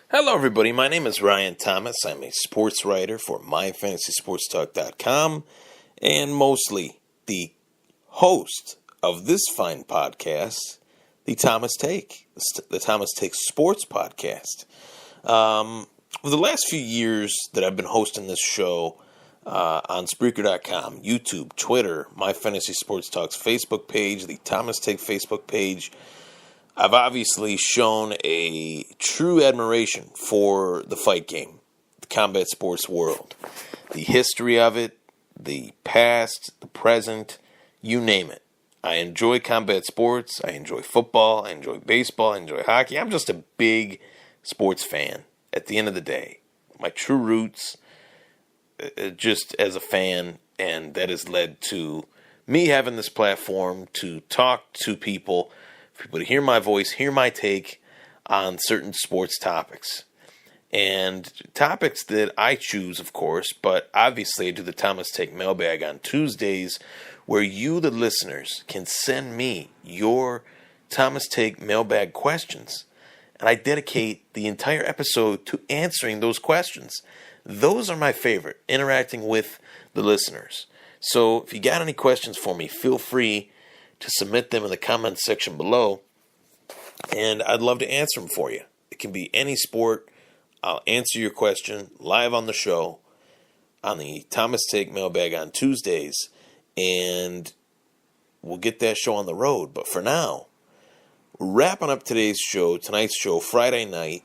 Hello, everybody. My name is Ryan Thomas. I'm a sports writer for MyFantasySportsTalk.com and mostly the host of this fine podcast, the Thomas Take Sports Podcast. For the last few years that I've been hosting this show on Spreaker.com, YouTube, Twitter, My Fantasy Sports Talk's Facebook page, the Thomas Take Facebook page, I've obviously shown a true admiration for the fight game, the combat sports world, the history of it, the past, the present, you name it. I enjoy combat sports. I enjoy football. I enjoy baseball. I enjoy hockey. I'm just a big sports fan at the end of the day. My true roots, just as a fan, and that has led to me having this platform to talk to people to hear my voice, hear my take on certain sports topics. And topics that I choose, of course, but obviously I do the Thomas Take Mailbag on Tuesdays, where you, the listeners, can send me your Thomas Take Mailbag questions. And I dedicate the entire episode to answering those questions. Those are my favorite, interacting with the listeners. So if you got any questions for me, feel free to submit them in the comments section below, and I'd love to answer them for you. It can be any sport. I'll answer your question live on the show on the Thomas Take Mailbag on Tuesdays, and we'll get that show on the road. But for now, we're wrapping up tonight's show, Friday night,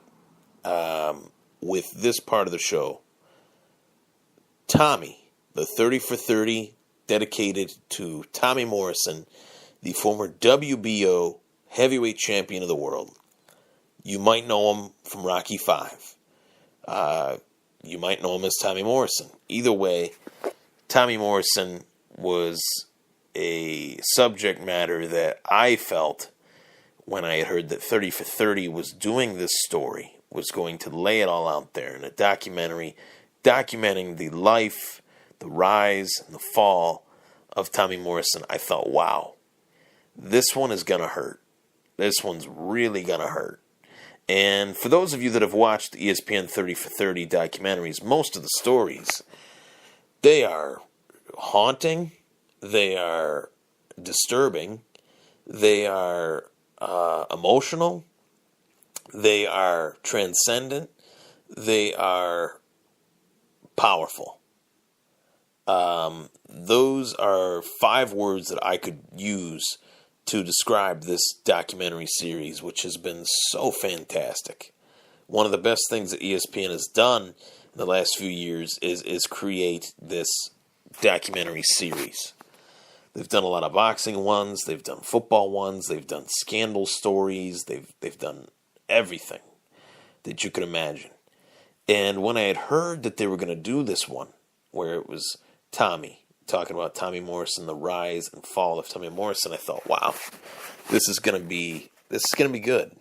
with this part of the show. Tommy, the 30 for 30, dedicated to Tommy Morrison, the former WBO heavyweight champion of the world. You might know him from Rocky V. You might know him as Tommy Morrison. Either way, Tommy Morrison was a subject matter that I felt when I had heard that 30 for 30 was doing this story, was going to lay it all out there in a documentary documenting the life, the rise, and the fall of Tommy Morrison. I thought, wow, this one is going to hurt. This one's really going to hurt. And for those of you that have watched the ESPN 30 for 30 documentaries, most of the stories, they are haunting, they are disturbing, they are emotional, they are transcendent, they are powerful. Those are 5 words that I could use to describe this documentary series, which has been so fantastic. One of the best things that ESPN has done in the last few years is create this documentary series. They've done a lot of boxing ones, they've done football ones, they've done scandal stories, they've done everything that you could imagine. And when I had heard that they were going to do this one, where it was Tommy, talking about Tommy Morrison, the rise and fall of Tommy Morrison, I thought, wow, this is going to be good.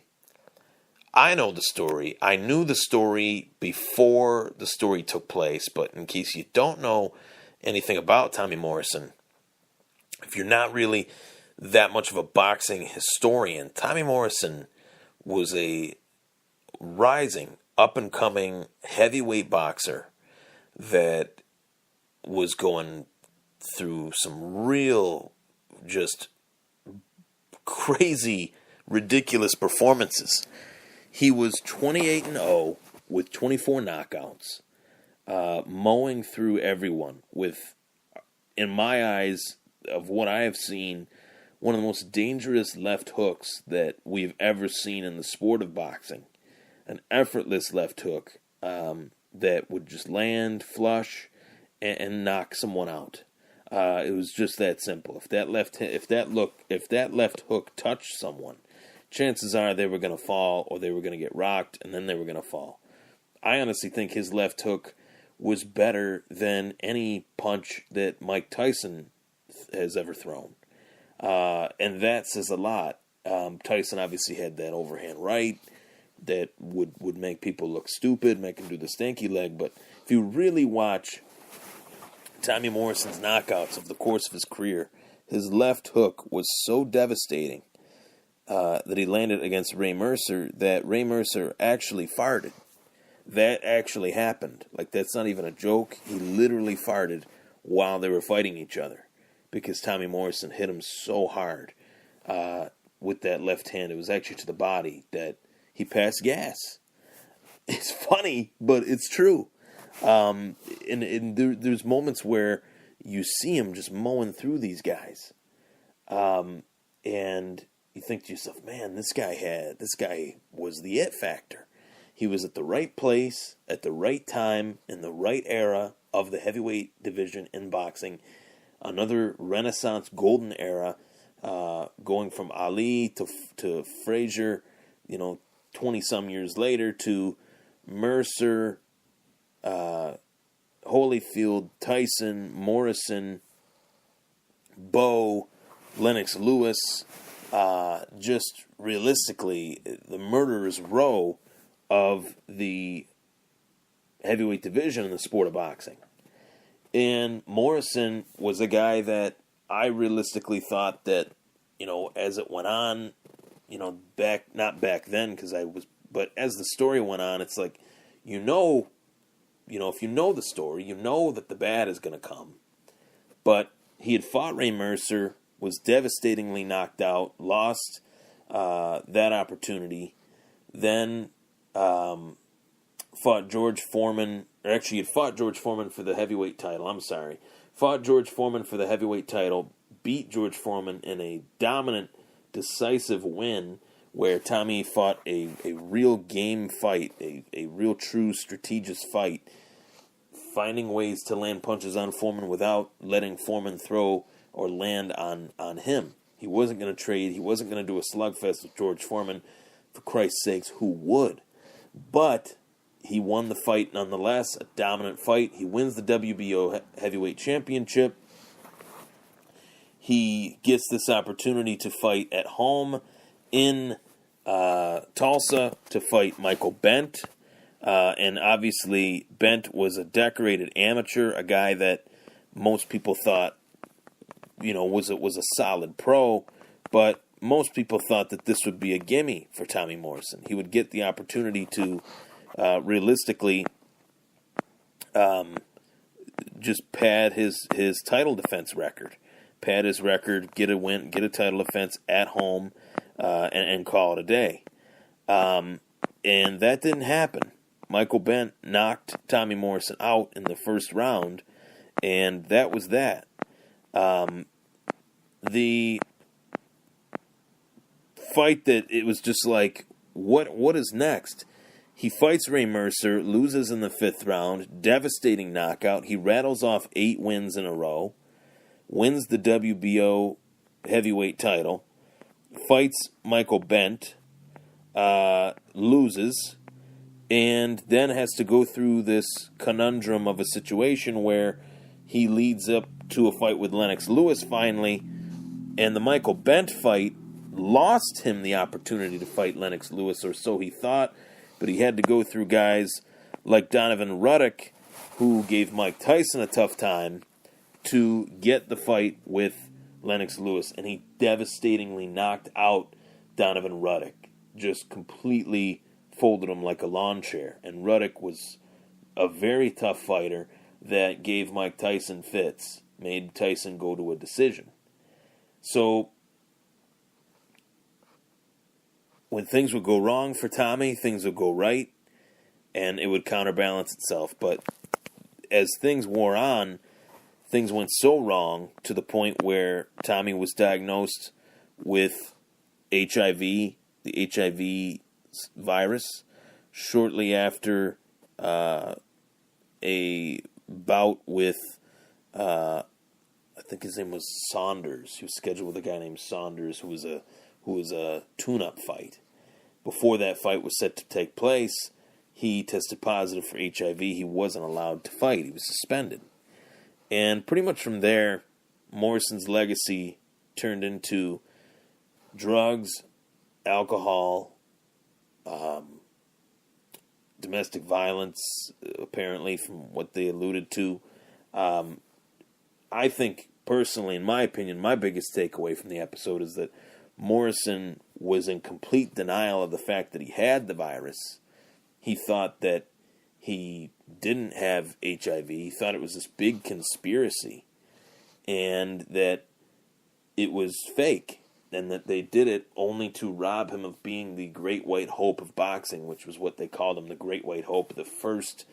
I know the story. I knew the story before the story took place, but in case you don't know anything about Tommy Morrison, if you're not really that much of a boxing historian, Tommy Morrison was a rising, up-and-coming heavyweight boxer that was going through some real, just crazy, ridiculous performances. He was 28-0 with 24 knockouts, mowing through everyone with, in my eyes, of what I have seen, one of the most dangerous left hooks that we've ever seen in the sport of boxing. An effortless left hook that would just land, flush, and knock someone out. It was just that simple. If that left hook touched someone, chances are they were going to fall, or they were going to get rocked, and then they were going to fall. I honestly think his left hook was better than any punch that Mike Tyson has ever thrown, and that says a lot. Tyson obviously had that overhand right that would make people look stupid, make him do the stanky leg. But if you really watch Tommy Morrison's knockouts of the course of his career, his left hook was so devastating that he landed against Ray Mercer that Ray Mercer actually farted. that actually happened. Like, that's not even a joke. He literally farted while they were fighting each other because Tommy Morrison hit him so hard with that left hand. It was actually to the body that he passed gas. It's funny, but it's true. And there's moments where you see him just mowing through these guys. And you think to yourself, man, this guy was the it factor. He was at the right place, at the right time, in the right era of the heavyweight division in boxing. Another Renaissance golden era, going from Ali to Frazier, 20-some years later, to Mercer, Holyfield, Tyson, Morrison, Bo, Lennox Lewis. Just realistically, the murderer's row of the heavyweight division in the sport of boxing. And Morrison was a guy that I realistically thought that, as it went on, not back then, but as the story went on, it's like, if you know the story, you know that the bad is going to come. But he had fought Ray Mercer, was devastatingly knocked out, lost that opportunity, then fought George Foreman, or actually he had fought George Foreman for the heavyweight title, fought George Foreman for the heavyweight title, beat George Foreman in a dominant, decisive win, where Tommy fought a real game fight, a real true strategic fight, finding ways to land punches on Foreman without letting Foreman throw or land on him. He wasn't going to trade. He wasn't going to do a slugfest with George Foreman. For Christ's sakes, who would? But he won the fight nonetheless, a dominant fight. He wins the WBO heavyweight championship. He gets this opportunity to fight at home in Tulsa to fight Michael Bent. And obviously, Bent was a decorated amateur, a guy that most people thought, was a solid pro, but most people thought that this would be a gimme for Tommy Morrison. He would get the opportunity to realistically just pad his title defense record. Pad his record, get a win, get a title defense at home, and call it a day. And that didn't happen. Michael Bent knocked Tommy Morrison out in the first round, and that was that. The fight that it was just like, what is next? He fights Ray Mercer, loses in the 5th round, devastating knockout. He rattles off 8 wins in a row, wins the WBO heavyweight title, fights Michael Bent, loses, and then has to go through this conundrum of a situation where he leads up to a fight with Lennox Lewis finally, and the Michael Bent fight lost him the opportunity to fight Lennox Lewis, or so he thought, but he had to go through guys like Donovan Ruddock, who gave Mike Tyson a tough time, to get the fight with Lennox Lewis, and he devastatingly knocked out Donovan Ruddock, just completely folded him like a lawn chair. And Ruddock was a very tough fighter that gave Mike Tyson fits, made Tyson go to a decision. So when things would go wrong for Tommy, things would go right, and it would counterbalance itself. But as things wore on, things went so wrong to the point where Tommy was diagnosed with HIV, the HIV virus, shortly after a bout with, I think his name was Saunders. He was scheduled with a guy named Saunders, who was a tune-up fight. Before that fight was set to take place, he tested positive for HIV. He wasn't allowed to fight. He was suspended. And pretty much from there, Morrison's legacy turned into drugs, alcohol, domestic violence, apparently, from what they alluded to. I think, personally, in my opinion, my biggest takeaway from the episode is that Morrison was in complete denial of the fact that he had the virus. He thought that he didn't have HIV. He thought it was this big conspiracy and that it was fake and that they did it only to rob him of being the great white hope of boxing, which was what they called him, the great white hope, the first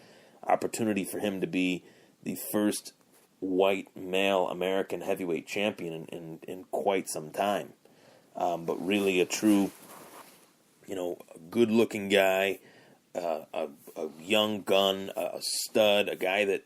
opportunity for him to be the first white male American heavyweight champion in quite some time. But really a true, good-looking guy, a young gun, a stud, a guy that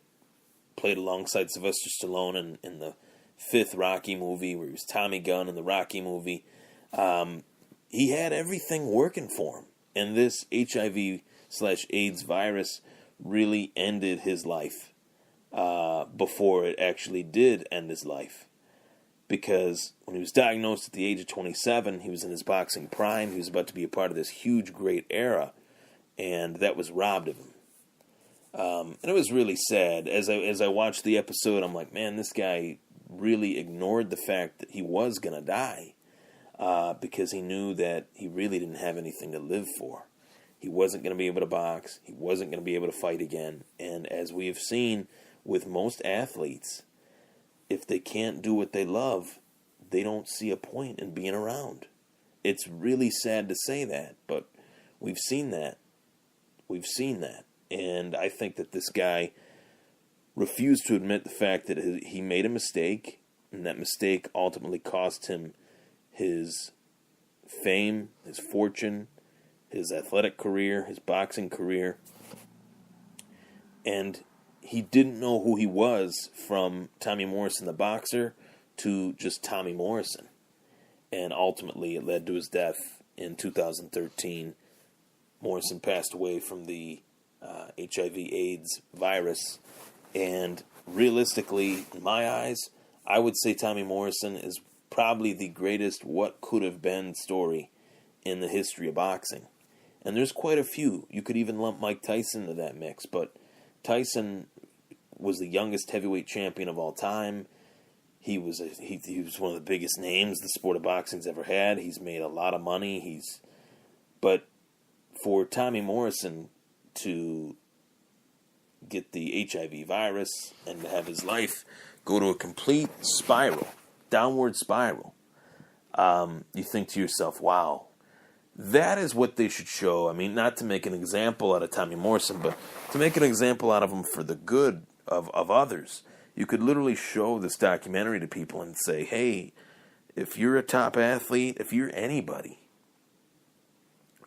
played alongside Sylvester Stallone in the fifth Rocky movie, where he was Tommy Gunn in the Rocky movie. He had everything working for him. And this HIV/AIDS virus really ended his life before it actually did end his life. Because when he was diagnosed at the age of 27, he was in his boxing prime. He was about to be a part of this huge, great era. And that was robbed of him. And it was really sad. As I watched the episode, I'm like, man, this guy really ignored the fact that he was going to die. Because he knew that he really didn't have anything to live for. He wasn't going to be able to box. He wasn't going to be able to fight again. And as we have seen with most athletes, if they can't do what they love, they don't see a point in being around. It's really sad to say that, but we've seen that. We've seen that. And I think that this guy refused to admit the fact that he made a mistake, and that mistake ultimately cost him his fame, his fortune, his athletic career, his boxing career. And he didn't know who he was from Tommy Morrison the boxer to just Tommy Morrison. And ultimately it led to his death in 2013. Morrison passed away from the HIV/AIDS virus. And realistically, in my eyes, I would say Tommy Morrison is probably the greatest what could have been story in the history of boxing. And there's quite a few. You could even lump Mike Tyson into that mix, but Tyson was the youngest heavyweight champion of all time. He was one of the biggest names the sport of boxing's ever had. He's made a lot of money. But for Tommy Morrison to get the HIV virus and to have his life go to a complete spiral, downward spiral, you think to yourself, wow, that is what they should show. I mean, not to make an example out of Tommy Morrison, but to make an example out of him for the good of others. You could literally show this documentary to people and say, hey, if you're a top athlete, if you're anybody,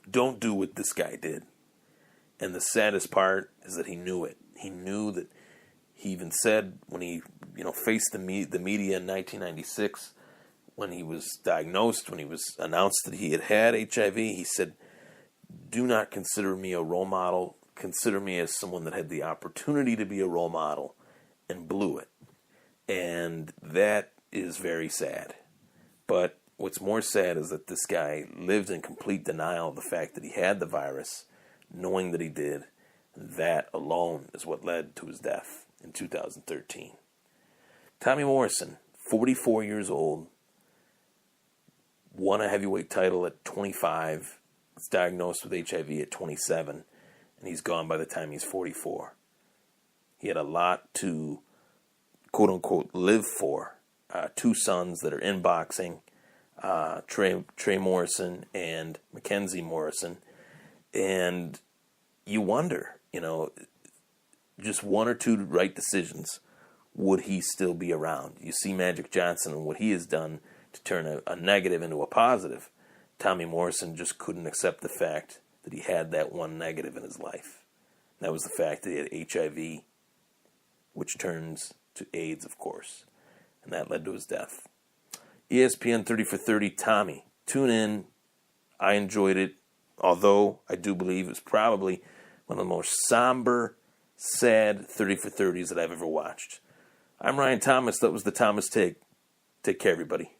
don't do what this guy did. And the saddest part is that he knew it. He knew that. He even said when he faced the media in 1996, when he was diagnosed, when he was announced that he had HIV, he said, do not consider me a role model. Consider me as someone that had the opportunity to be a role model and blew it. And that is very sad. But what's more sad is that this guy lived in complete denial of the fact that he had the virus, knowing that he did. That alone is what led to his death in 2013. Tommy Morrison, 44 years old, won a heavyweight title at 25, was diagnosed with HIV at 27, and he's gone by the time he's 44. He had a lot to, quote-unquote, live for. Two sons that are in boxing, Trey Morrison and Mackenzie Morrison. And you wonder, just one or two right decisions, would he still be around? You see Magic Johnson and what he has done to turn a negative into a positive. Tommy Morrison just couldn't accept the fact that he had that one negative in his life. That was the fact that he had HIV, which turns to AIDS, of course. And that led to his death. ESPN 30 for 30, Tommy. Tune in. I enjoyed it. Although I do believe it was probably one of the most somber, sad 30 for 30s that I've ever watched. I'm Ryan Thomas. That was the Thomas Take. Take care, everybody.